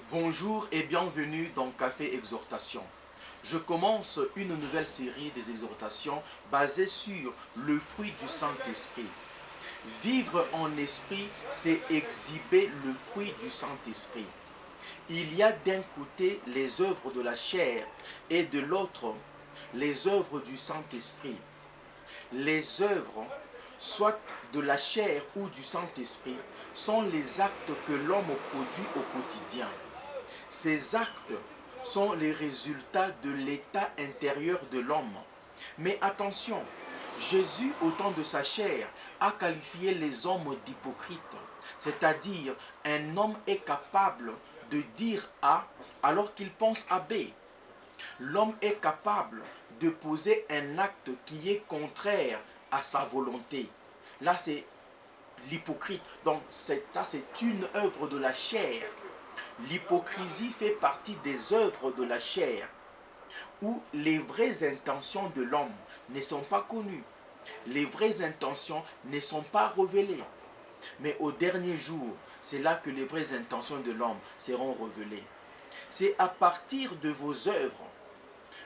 Bonjour et bienvenue dans Café Exhortation. Je commence une nouvelle série des exhortations basée sur le fruit du Saint-Esprit. Vivre en esprit, c'est exhiber le fruit du Saint-Esprit. Il y a d'un côté les œuvres de la chair et de l'autre les œuvres du Saint-Esprit. Les œuvres, soit de la chair ou du Saint-Esprit, sont les actes que l'homme produit au quotidien. Ces actes sont les résultats de l'état intérieur de l'homme. Mais attention, Jésus, au temps de sa chair, a qualifié les hommes d'hypocrites. C'est-à-dire, un homme est capable de dire A alors qu'il pense à B. L'homme est capable de poser un acte qui est contraire à sa volonté. Là, c'est l'hypocrite. Donc, ça, c'est une œuvre de la chair. L'hypocrisie fait partie des œuvres de la chair, où les vraies intentions de l'homme ne sont pas connues. Les vraies intentions ne sont pas révélées. Mais au dernier jour, c'est là que les vraies intentions de l'homme seront révélées. C'est à partir de vos œuvres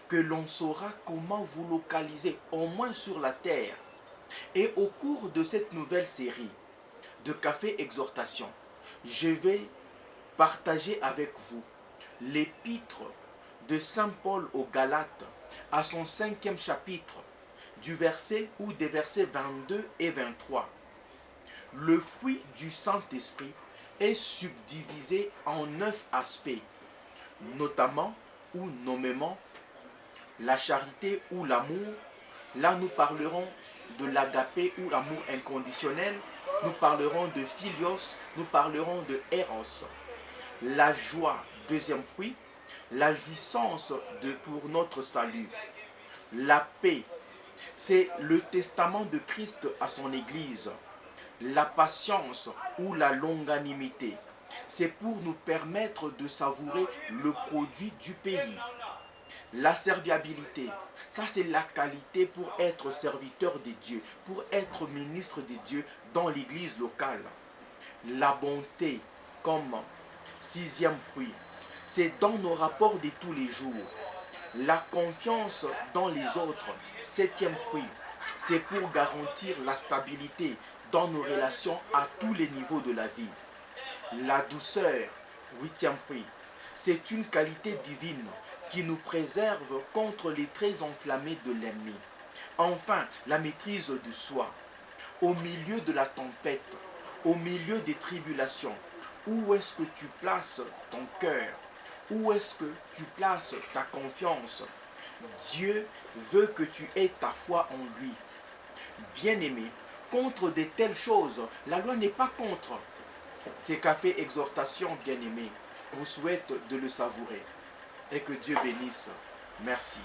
que l'on saura comment vous localiser, au moins sur la terre. Et au cours de cette nouvelle série de Café Exhortation, je vais partager avec vous l'épître de Saint Paul aux Galates à son 5e chapitre, du verset ou des versets 22 et 23. Le fruit du Saint-Esprit est subdivisé en 9 aspects, notamment ou nommément la charité ou l'amour. Là, nous parlerons de l'agapé ou l'amour inconditionnel. Nous parlerons de philios, nous parlerons de eros. La joie, deuxième fruit, la jouissance pour notre salut. La paix, c'est le testament de Christ à son Église. La patience ou la longanimité, c'est pour nous permettre de savourer le produit du pays. La serviabilité, ça c'est la qualité pour être serviteur de Dieu, pour être ministre de Dieu dans l'église locale. La bonté comme 6e fruit, c'est dans nos rapports de tous les jours. La confiance dans les autres, 7e fruit, c'est pour garantir la stabilité dans nos relations à tous les niveaux de la vie. La douceur, 8e fruit, c'est une qualité divine qui nous préserve contre les traits enflammés de l'ennemi. Enfin, la maîtrise de soi. Au milieu de la tempête, au milieu des tribulations, où est-ce que tu places ton cœur? Où est-ce que tu places ta confiance? Dieu veut que tu aies ta foi en lui. Bien-aimé, contre de telles choses, la loi n'est pas contre. C'est Café Exhortation, bien-aimé. Je vous souhaite de le savourer et que Dieu bénisse. Merci.